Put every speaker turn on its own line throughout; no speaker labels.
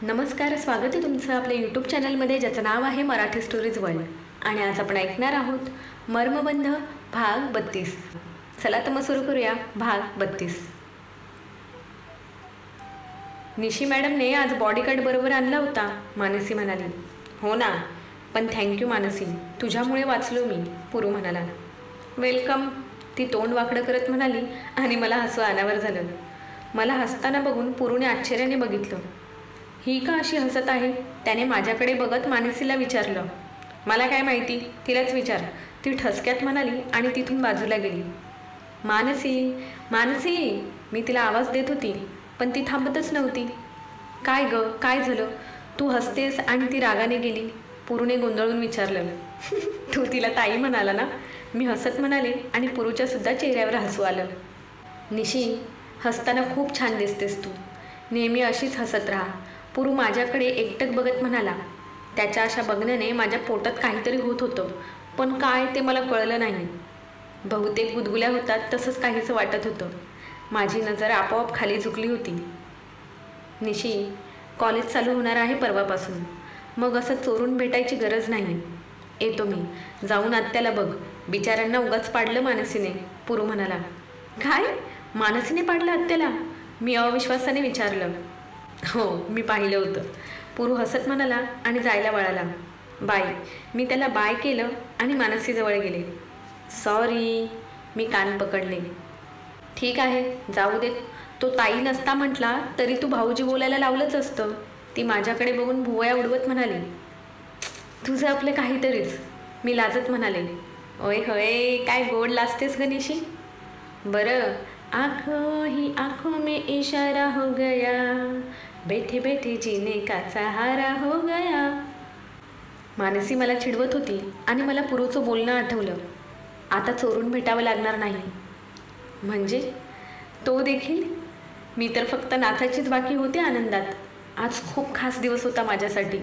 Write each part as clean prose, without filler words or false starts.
नमस्कार, स्वागत आहे तुमचं आपल्या यूट्यूब चॅनलमध्ये ज्याचं नाव आहे मराठी स्टोरीज वर्ल्ड. आणि आज आपण ऐकणार आहोत मर्मबंध भाग 32. चला तर मग सुरू करूया भाग 32. निशी मॅडमने आज बॉडीगार्ड बरोबर आणला होता, मानसी म्हणाली. हो ना, पण थँक्यू मानसी, तुझ्यामुळे वाचलो मी, पुरू म्हणाला. वेलकम, ती तोंड वाकडं करत म्हणाली आणि मला हसू अनावर झालं. मला हसताना बघून पुरूने आश्चर्याने बघितलं. ही का अशी हसत आहे, त्याने माझ्याकडे बघत मानसीला विचारलं. मला काय माहिती, तिलाच विचार, ती ठसक्यात म्हणाली आणि तिथून बाजूला गेली. मानसी मानसी, मी तिला आवाज देत होती, पण ती थांबतच नव्हती. काय ग, काय झालं, तू हसतेस आणि ती रागाने गेली, पुरूने गोंधळून विचारलं. तू तिला ताई म्हणाला ना, मी हसत म्हणाले आणि पुरूच्या सुद्धा चेहऱ्यावर हसू आलं. निशी, हसताना खूप छान दिसतेस तू, नेहमी अशीच हसत राहा, पुरू माझ्याकडे एकटक बघत म्हणाला. त्याच्या अशा बघण्याने माझ्या पोटात काहीतरी होत होतं, पण काय ते मला कळलं नाही. बहुतेक गुदगुल्या होतात तसंच काहीसं वाटत होतं. माझी नजर आपोआप खाली झुकली होती. निशी, कॉलेज चालू होणार आहे परवापासून, मग असं चोरून भेटायची गरज नाही. येतो मी, जाऊन आत्याला बघ, बिचाऱ्यांना उगाच पाडलं मानसीने, पुरू म्हणाला. काय, मानसीने पाडलं आत्याला, मी अविश्वासाने विचारलं. हो, मी पाहिलं होतं, पुरू हसत म्हणाला आणि जायला वळाला. बाय, मी त्याला बाय केलं आणि मानसीजवळ गेले. सॉरी, मी कान पकडले. ठीक आहे, जाऊ देत, तो ताई नसता म्हटला तरी तू भाऊजी बोलायला लावलंच असतं, ती माझ्याकडे बघून भुवया उडवत म्हणाली. तुझं आपलं काहीतरीच, मी लाजत म्हणाले. ओय होय, काय गोड लाजतेस गणेशी. बरं, आँखों ही आँखों में इशारा हो गया, बैठे बैठे जीने का सहारा हो गया. मानसी मला चिडवत होती आणि मला पुरूचं बोलणं आठवलं. आता चोरून भेटावं लागणार नाही. म्हणजे तो देखील? मी तर फक्त नाचायचीच बाकी होते आनंदात. आज खूप खास दिवस होता माझ्यासाठी.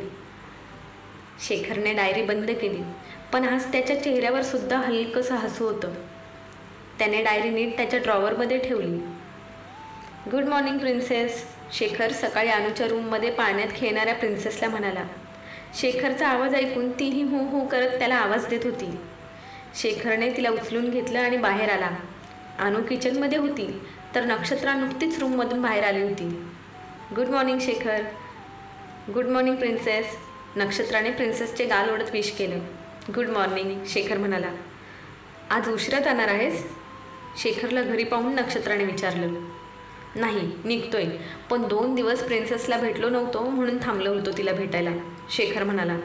शेखरने डायरी बंद केली, पण आज त्याच्या चेहऱ्यावर सुद्धा हलकंसं हसू होतं. त्याने डायरी नीट त्याच्या ड्रॉवरमध्ये ठेवली. गुड मॉर्निंग प्रिन्सेस, शेखर सकाळी अनुच्या रूममध्ये पाण्यात खेळणाऱ्या प्रिन्सेसला म्हणाला. शेखरचा आवाज ऐकून तीही हो हो करत त्याला आवाज देत होती. शेखरने तिला उचलून घेतलं आणि बाहेर आला. अनु किचनमध्ये होती, तर नक्षत्रा नुकतीच रूममधून बाहेर आली होती. Good morning Shekhar. Good morning princess. नक्षत्राने प्रिन्सेसचे गाल ओढत विश केलं. गुड मॉर्निंग, शेखर म्हणाला. आज उशिरा जाणार आहेस? शेखरला घरी पाहून नक्षत्राने विचारलं. नाही, निघतोय, पण 2 दिवस प्रिन्सेसला भेटलो नव्हतो म्हणून थांबलो होतो तिला भेटायला, शेखर म्हणाला.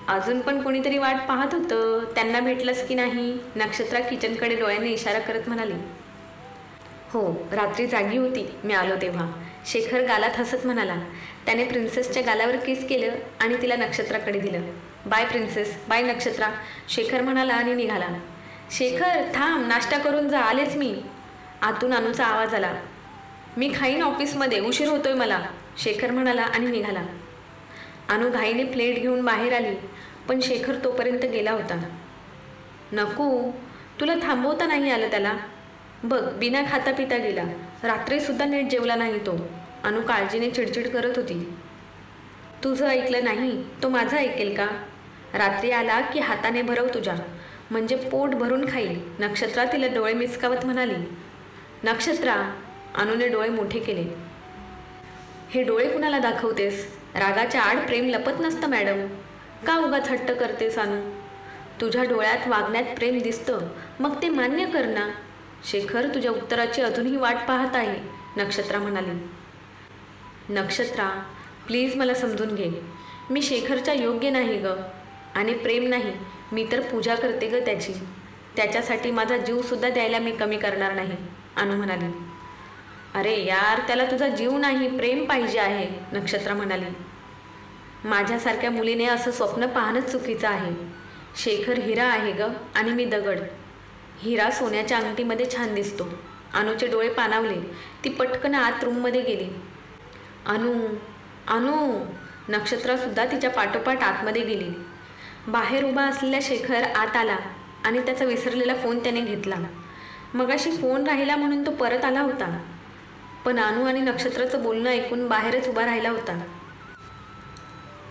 अजून पण कोणीतरी वाट पाहत होतं, त्यांना भेटलंस की नाही? नक्षत्रा किचनकडे डोळ्याने इशारा करत म्हणाली. हो, रात्री जागी होती मी आलो तेव्हा, शेखर गालात हसत म्हणाला. त्याने प्रिन्सेसच्या गालावर किस केलं आणि तिला नक्षत्राकडे दिलं. Bye princess. Bye Nakshatra, Shekhar म्हणाला आणि निघाला. शेखर थांब, नाश्ता करून जा, आलेच मी. आतून अनुचा आवाज आला. मी खाईन ऑफिसमध्ये, उशीर होतोय मला, शेखर म्हणाला आणि निघाला. अनु घाईने प्लेट घेऊन बाहेर आली, पण शेखर तोपर्यंत गेला होता. नको, तुला थांबवता नाही आलं त्याला. बघ, बिना खाता पिता गेला, रात्रीसुद्धा नीट जेवला नाही तो, अनु काळजीने चिडचिड करत होती. तुझं ऐकलं नाही, तो माझं ऐकेल का? रात्री आला की हाताने भरव तुझ्या, म्हणजे पोट भरून खाईल, नक्षत्रा तिला डोळे मिचकावत म्हणाली. नक्षत्रा, अनुने डोळे मोठे केले. हे डोळे कुणाला दाखवतेस? रागाच्या आड प्रेम लपत नसतं मॅडम. का उगाच हट्ट करतेस अनु? तुझ्या डोळ्यात वागण्यात प्रेम दिसतं, मग ते मान्य कर ना. शेखर तुझ्या उत्तराची अजूनही वाट पाहत आहे, नक्षत्रा म्हणाली. नक्षत्रा, प्लीज मला समजून घे, मी शेखरच्या योग्य नाही ग, आणि प्रेम नाही, मी तर पूजा करते ग त्याची. त्याच्यासाठी माझा जीवसुद्धा द्यायला मी कमी करणार नाही, अनु म्हणाली. अरे यार, त्याला तुझा जीव नाही, प्रेम पाहिजे आहे, नक्षत्रा म्हणाली. माझ्यासारख्या मुलीने असं स्वप्न पाहणंच चुकीचं आहे. शेखर हिरा आहे ग, आणि मी दगड. हिरा सोन्याच्या अंगठीमध्ये छान दिसतो. अनुचे डोळे पाणावले, ती पटकन आत रूममध्ये गेली. अनु, अनु, नक्षत्रासुद्धा तिच्या पाठोपाठ आतमध्ये गेली. बाहेर उभा असलेला शेखर आत आला आणि त्याचा विसरलेला फोन त्याने घेतला. मगाशी फोन राहिला म्हणून तो परत आला होता, पण अनु आणि नक्षत्राचं बोलणं ऐकून बाहेरच उभा राहिला होता.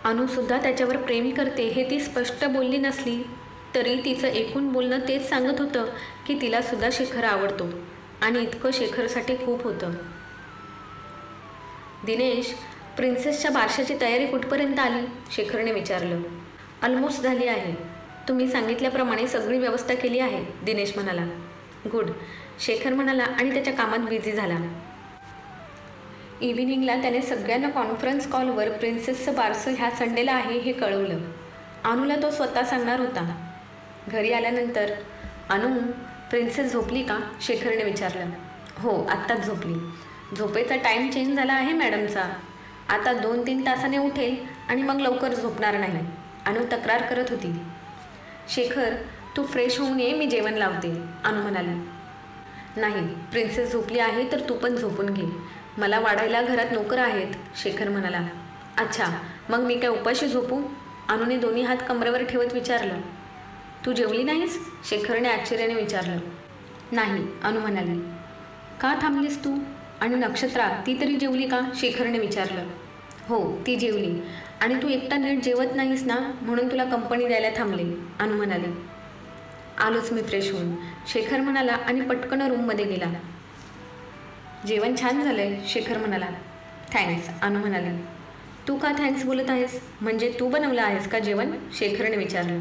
अनुसुद्धा त्याच्यावर प्रेम करते हे ती स्पष्ट बोलली नसली तरी तिचं एकूण बोलणं तेच सांगत होतं की तिलासुद्धा शेखर आवडतो आणि इतकं शेखरसाठी खूप होतं. दिनेश, प्रिन्सेसच्या बारशाची तयारी कुठपर्यंत आली? शेखरने विचारलं. ऑलमोस्ट झाली आहे. तुम्ही सांगितल्याप्रमाणे सगळी व्यवस्था केली आहे, दिनेश म्हणाला. गुड, शेखर म्हणाला आणि त्याच्या कामात बिझी झाला. इव्हिनिंगला त्याने सगळ्यांना कॉन्फरन्स कॉलवर प्रिन्सेसचं बारसं ह्या संडेला आहे हे कळवलं. अनुला तो स्वतः सांगणार होता. घरी आल्यानंतर, अनु, प्रिन्सेस झोपली का? शेखरने विचारलं. हो, आत्ताच झोपली. झोपेचा टाईम चेंज झाला आहे मॅडमचा. आता 2-3 तासाने उठेल आणि मग लवकर झोपणार नाही, अनु तक्रार करत होती. शेखर, तू फ्रेश होऊन ये, मी जेवण लावते, अनु म्हणाली. नाही, प्रिन्सेस झोपली आहे तर तू पण झोपून घे. मला वाढायला घरात नोकर आहेत, शेखर म्हणाला. अच्छा, मग मी काय उपाशी झोपू? अनुने दोन्ही हात कमरेवर ठेवत विचारलं. तू जेवली नाहीस? शेखरने आश्चर्याने विचारलं. नाही, अनु म्हणाली. का थांबलीस तू? आणि नक्षत्रा, ती तरी जेवली का? शेखरने विचारलं. हो, ती जेवली. आणि तू एकटा नीट जेवत नाहीस ना, म्हणून तुला कंपनी द्यायला थांबले, अनु म्हणाली. आलोच मी फ्रेश होऊन, शेखर म्हणाला आणि पटकन रूममध्ये गेला. जेवण छान झालंय, शेखर म्हणाला. थँक्स, अनु म्हणाली. तू का थँक्स बोलत आहेस? म्हणजे तू बनवलं आहेस का जेवण? शेखरने विचारलं.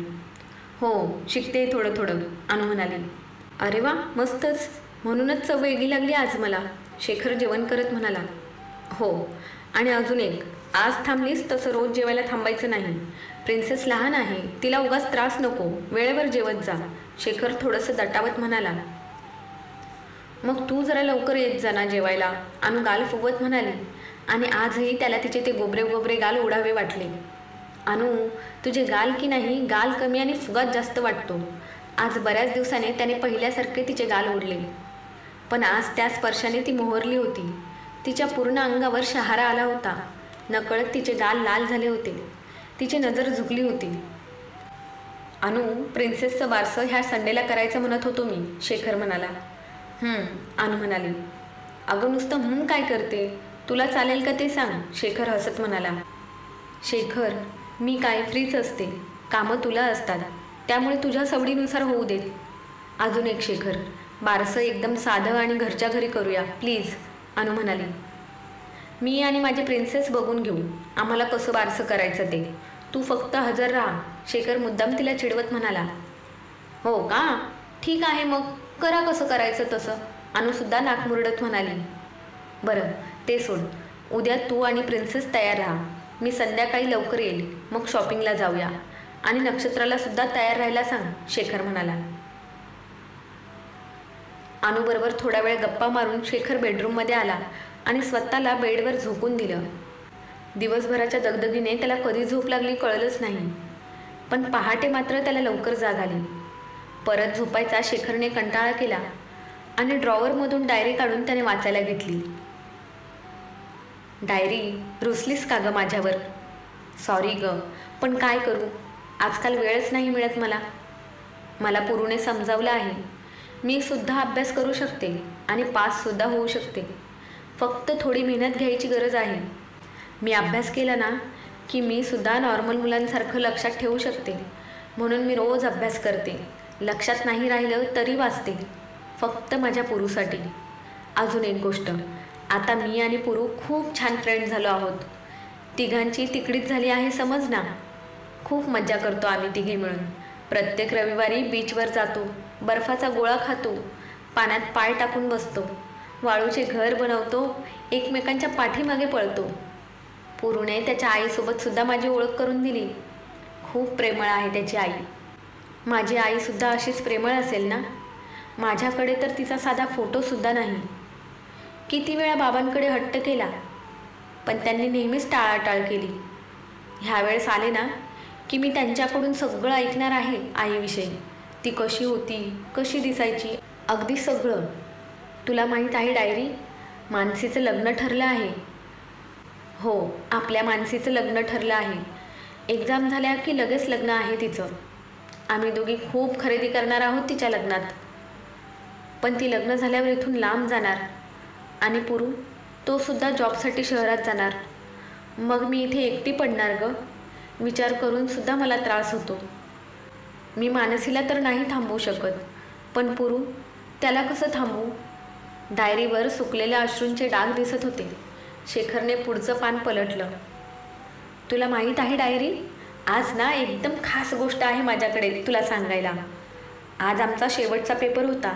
हो, शिकते थोडं थोडं, अनु म्हणाली. अरे वा, मस्तच. म्हणूनच चव वेगळी लागली आज मला, शेखर जेवण करत म्हणाला. हो, आणि अजून एक, आज थांबलीस तसं रोज जेवायला थांबायचं नाही. प्रिन्सेस लहान आहे, तिला उगाच त्रास नको, वेळेवर जेवत जा, शेखर थोडंसं दटावत म्हणाला. मग तू जरा लवकर येत जा ना जेवायला, अनु गाल फुगवत म्हणाली. आणि आजही त्याला तिचे ते गोबरे गोबरे गाल ओढावे वाटले. अनु, तुझे गाल की नाही, गाल कमी आणि फुगात जास्त वाटतो. आज बऱ्याच दिवसाने त्याने पहिल्यासारखे तिचे गाल ओढले. पण आज त्या स्पर्शाने ती मोहरली होती. तिच्या पूर्ण अंगावर शहारा आला होता. नकळत तिचे गाल लाल झाले होते. तिची नजर झुकली होती. अनु, प्रिन्सेसचं बारसं ह्या संडेला करायचं म्हणत होतो मी, शेखर म्हणाला. अनु म्हणाली. अगं नुसतं काय करते, तुला चालेल का ते सांग, शेखर हसत म्हणाला. शेखर, मी काय फ्रीच असते, कामं तुला असतात, त्यामुळे तुझ्या सवडीनुसार होऊ देत. अजून एक, शेखर, बारसं एकदम साधं आणि घरच्या घरी करूया प्लीज, अनु म्हणाली. मी आणि माझी प्रिन्सेस बघून घेऊ आम्हाला कसं बारसं करायचं ते, तू फक्त हजर राहा, शेखर मुद्दाम तिला चिडवत म्हणाला. हो का, ठीक आहे, मग करा कसं करायचं तसं, अनुसुद्धा नाक मुरडत म्हणाली. बरं, ते सोड, उद्या तू आणि प्रिन्सेस तयार राहा, मी संध्याकाळी लवकर येईल, मग शॉपिंगला जाऊया. आणि नक्षत्राला सुद्धा तयार राहायला सांग, शेखर म्हणाला. अनुबरोबर थोडा वेळ गप्पा मारून शेखर बेडरूममध्ये आला आणि स्वतःला बेडवर झोकून दिलं. दिवसभराच्या दगदगीने त्याला कधी झोप लागली कळलंच नाही. पण पहाटे मात्र त्याला लवकर जाग आली. परत झोपायचा शेखरने कंटाळा केला आणि ड्रॉवरमधून डायरी काढून त्याने वाचायला घेतली. डायरी, रुसलीस का गं माझ्यावर? सॉरी गं, पण काय करू, आजकाल वेळच नाही मिळत मला पुरूने समजावलं आहे. मी सुद्धा अभ्यास करू शकते आणि पाससुद्धा होऊ शकते. फक्त थोडी मेहनत घ्यायची गरज आहे. मी अभ्यास केला ना की मी सुद्धा नॉर्मल मुलांसारखं लक्षात ठेवू शकते. म्हणून मी रोज अभ्यास करते. लक्षात नाही राहिलं तरी वाचते, फक्त माझ्या पुरूसाठी. अजून एक गोष्ट, आता मी आणि पुरू खूप छान फ्रेंड झालो आहोत. तिघांची तिकडीच झाली आहे समज ना. खूप मज्जा करतो आम्ही तिघे मिळून. प्रत्येक रविवारी बीचवर जातो, बर्फाचा गोळा खातो, पाण्यात पाय टाकून बसतो, वाळूचे घर बनवतो, एकमेकांच्या पाठीमागे पळतो. पुरूने त्याच्या आईसोबतसुद्धा माझी ओळख करून दिली. खूप प्रेमळ आहे त्याची आई. माझी आईसुद्धा अशीच प्रेमळ असेल ना. माझ्याकडे तर तिचा साधा फोटोसुद्धा नाही. किती वेळा बाबांकडे हट्ट केला, पण त्यांनी नेहमीच टाळाटाळ केली. ह्यावेळेस आले ना की मी त्यांच्याकडून सगळं ऐकणार आहे आईविषयी. ती कशी होती, कशी दिसायची, अगदी सगळं. तुला माहीत आहे डायरी, मानसीचं लग्न ठरलं आहे. हो, आपल्या मानसीचं लग्न ठरलं आहे. एक्झाम झाल्या की लगेच लग्न आहे तिचं. आम्ही दोघी खूप खरेदी करणार आहोत तिच्या लग्नात. पण ती लग्न झाल्यावर इथून लांब जाणार आणि पुरू, तो सुद्धा जॉबसाठी शहरात जाणार. मग मी इथे एकटी पडणार गं. विचार करून सुद्धा मला त्रास होतो. मी मानसीला तर नाही थांबवू शकत, पण पुरू, त्याला कसं थांबवू? डायरीवर सुकलेल्या अश्रूंचे डाग दिसत होते. शेखरने पुढचं पान पलटलं. तुला माहीत आहे डायरी, आज ना एकदम खास गोष्ट आहे माझ्याकडे तुला सांगायला. आज आमचा शेवटचा पेपर होता.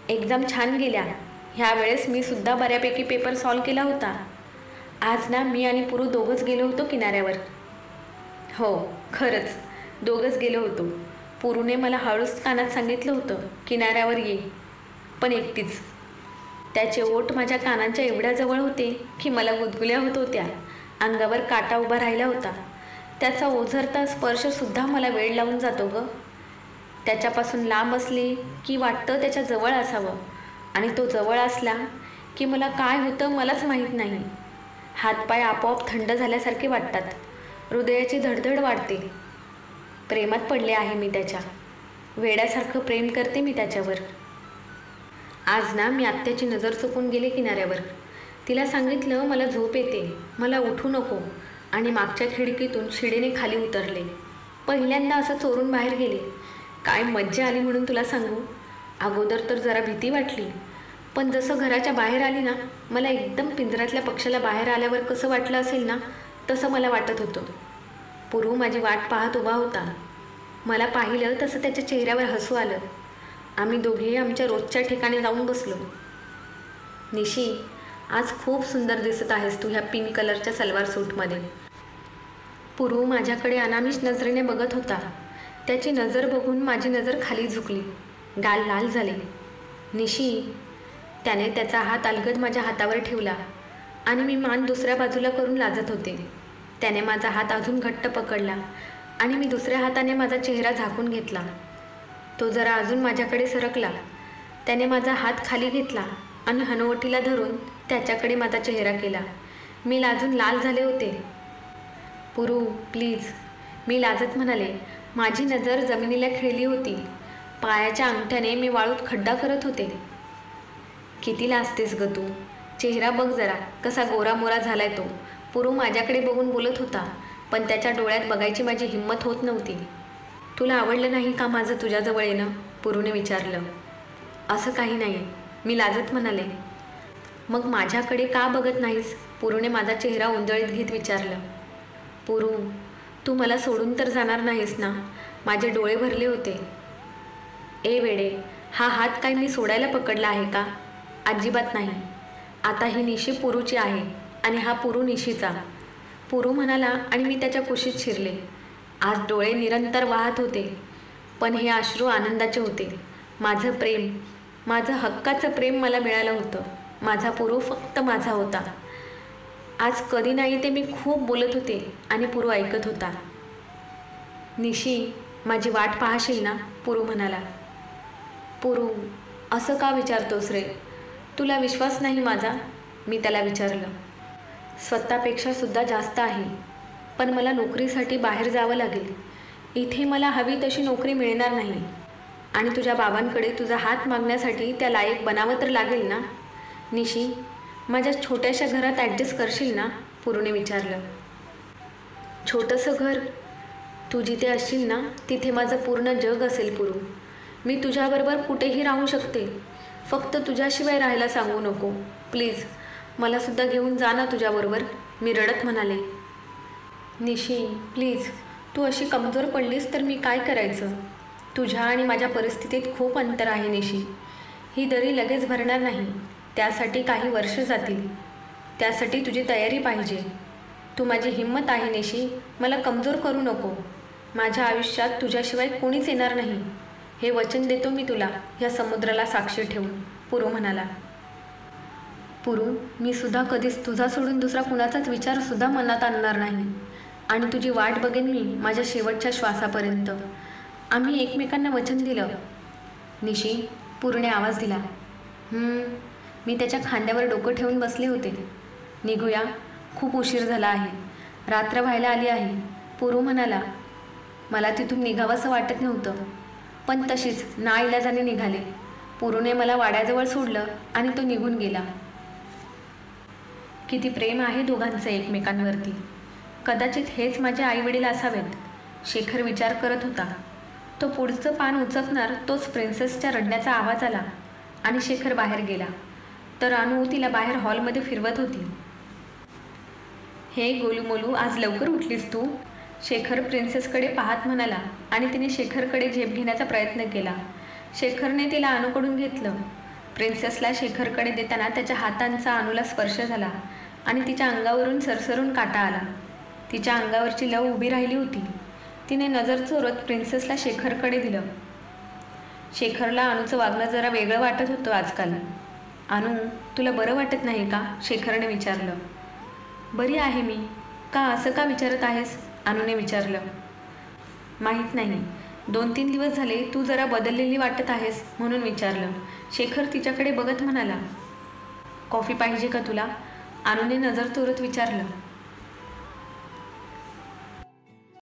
एक्झाम छान गेल्या. ह्यावेळेस मी सुद्धा बऱ्यापैकी पेपर सॉल्व केला होता. आज ना मी आणि पुरू दोघंच गेलो होतो किनाऱ्यावर. हो, खरंच दोघंच गेलो होतो. पुरूने मला हळूच कानात सांगितलं होतं, किनाऱ्यावर ये, पण एकटीच. त्याचे ओठ माझ्या कानांच्या एवढ्या जवळ होते की मला गुदगुल्या होत होत्या. अंगावर काटा उभा राहिला होता. त्याचा ओझरता स्पर्शसुद्धा मला वेळ लावून जातो ग. त्याच्यापासून लांब असले की वाटतं त्याच्या जवळ असावं, आणि तो जवळ असला की मला काय होतं मलाच माहीत नाही. हातपाय आपोआप थंड झाल्यासारखे वाटतात. हृदयाची धडधड वाढते. प्रेमात पडले आहे मी त्याच्या. वेड्यासारखं प्रेम करते मी त्याच्यावर. आज ना मी आत्याची नजर चुकून गेले किनाऱ्यावर. तिला सांगितलं मला झोप येते, मला उठू नको, आणि मागच्या खिडकीतून शिडीने खाली उतरले. पहिल्यांदा असं चोरून बाहेर गेले. काय मज्जा आली म्हणून तुला सांगू. अगोदर तर जरा भीती वाटली, पण जसं घराच्या बाहेर आली ना, मला एकदम पिंजऱ्यातल्या पक्षाला बाहेर आल्यावर कसं वाटलं असेल ना, तसं मला वाटत होतं. पुरू माझी वाट पाहत उभा होता. मला पाहिलं तसं त्याच्या चेहऱ्यावर हसू आलं. आम्ही दोघे आमच्या रोजच्या ठिकाणी जाऊन बसलो. निशी, आज खूप सुंदर दिसत आहेस तू ह्या पिंक कलरच्या सलवार सूटमध्ये. पुरू माझ्याकडे अनामिष नजरेने बघत होता. त्याची नजर बघून माझी नजर खाली झुकली. गाल लाल झाले. निशी, त्याने त्याचा हात अलगद माझ्या हातावर ठेवला, आणि मी मान दुसऱ्या बाजूला करून लाजत होते. त्याने माझा हात अजून घट्ट पकडला, आणि मी दुसऱ्या हाताने माझा चेहरा झाकून घेतला. तो जरा अजून माझ्याकडे सरकला. त्याने माझा हात खाली घेतला आणि हनुवटीला धरून त्याच्याकडे माझा चेहरा केला. मी लाजून लाल झाले होते. पुरू, प्लीज, मी लाजत म्हणाले. माझी नजर जमिनीला खिळली होती. पायाच्या अंगठ्याने मी वाळूत खड्डा करत होते. किती लाजतेस ग तू. चेहरा बघ जरा, कसा गोरामोरा झालाय तो. पुरू माझ्याकडे बघून बोलत होता, पण त्याच्या डोळ्यात बघायची माझी हिंमत होत नव्हती. तुला आवडलं नाही का माझं तुझ्याजवळ येणं? पुरूने विचारलं. असं काही नाही, मी लाजत म्हणाले. मग माझ्याकडे का बघत नाहीस? पुरूने माझा चेहरा उंजळीत घेत विचारलं. पुरू, तू मला सोडून तर जाणार नाहीस ना? माझे डोळे भरले होते. ए वेडे, हा हात काय मी सोडायला पकडला आहे का? अजिबात नाही. आता ही निशी पुरूची आहे, आणि हा पुरू निशीचा. पुरू म्हणाला, आणि मी त्याच्या कुशीत शिरले. आज डोळे निरंतर वाहत होते, पण हे अश्रू आनंदाचे होते. माझं प्रेम, माझं हक्काचं प्रेम मला मिळालं होतं. माझा पुरू फक्त माझा होता. आज कधी नाही ते मी खूप बोलत होते, आणि पुरू ऐकत होता. निशी, माझी वाट पाहशील ना? पुरू म्हणाला. पुरू, असं का विचारतोस रे? तुला विश्वास नाही माझा? मी त्याला विचारलं. स्वतःपेक्षा सुद्धा जास्त आहे, पण मला नोकरीसाठी बाहेर जावं लागेल. इथे मला हवी तशी नोकरी मिळणार नाही, आणि तुझ्या बाबांकडे तुझा हात मागण्यासाठी त्या लायक बनावं तर लागेल ना? निशी, माझ्या छोट्याशा घरात ॲडजस्ट करशील ना? पुरूने विचारलं. छोटंसं घर? तू जिथे असशील ना, तिथे माझं पूर्ण जग असेल पुरू. मी तुझ्याबरोबर कुठेही राहू शकते. फक्त तुझ्याशिवाय राहायला सांगू नको. प्लीज, मला सुद्धा घेऊन जा ना तुझ्याबरोबर, मी रडत म्हणाले. निशी, प्लीज, तू अशी कमजोर पडलीस तर मी काय करायचं? तुझ्या आणि माझ्या परिस्थितीत खूप अंतर आहे निशी. ही दरी लगेच भरणार नाही. त्यासाठी काही वर्ष जातील. त्यासाठी तुझी तयारी पाहिजे. तू माझी हिंमत आहे निशी. मला कमजोर करू नको. माझ्या आयुष्यात तुझ्याशिवाय कोणीच येणार नाही. हे वचन देतो मी तुला, ह्या समुद्राला साक्षी ठेवून, पुरू म्हणाला. पुरू, मी सुद्धा कधीच तुझा सोडून दुसरा कुणाचाच विचारसुद्धा मनात आणणार नाही, आणि तुझी वाट बघेन मी माझ्या शेवटच्या श्वासापर्यंत. आम्ही एकमेकांना वचन दिलं. निशी, पुरूने आवाज दिला. मी त्याच्या खांद्यावर डोकं ठेवून बसले होते. निघूया, खूप उशीर झाला आहे. रात्र व्हायला आली आहे, पुरू म्हणाला. मला तिथून निघावंसं वाटत नव्हतं, पण तशीच नाइलाजाने निघाले. पुरूने मला वाड्याजवळ सोडलं, आणि तो निघून गेला. किती प्रेम आहे दोघांचं एकमेकांवरती. कदाचित हेच माझे आईवडील असावेत, शेखर विचार करत होता. तो पुढचं पान उचकणार तोच प्रिन्सेसच्या रडण्याचा आवाज आला आणि शेखर बाहेर गेला. तर अनु तिला बाहेर हॉलमध्ये फिरवत होती. हे गोलूमोलू, आज लवकर उठलीस तू? शेखर प्रिन्सेसकडे पाहत म्हणाला आणि तिने शेखरकडे झेप घेण्याचा प्रयत्न केला. शेखरने तिला अनुकडून घेतलं. प्रिन्सेसला शेखरकडे देताना त्याच्या हातांचा अनुला स्पर्श झाला आणि तिच्या अंगावरून सरसरून काटा आला. तिच्या अंगावरची लव उभी राहिली होती. तिने नजर चोरत प्रिन्सेसला शेखरकडे दिलं. शेखरला अनुचं वागणं जरा वेगळं वाटत होतं आजकाल. अनु, तुला बरं वाटत नाही का? शेखरने विचारलं. बरी आहे मी. का असं का विचारत आहेस? अनुने विचारलं. माहीत नाही, 2-3 दिवस झाले तू जरा बदललेली वाटत आहेस म्हणून विचारलं. शेखर तिच्याकडे बघत म्हणाला. कॉफी पाहिजे का तुला? अनुने नजर चोरत विचारलं.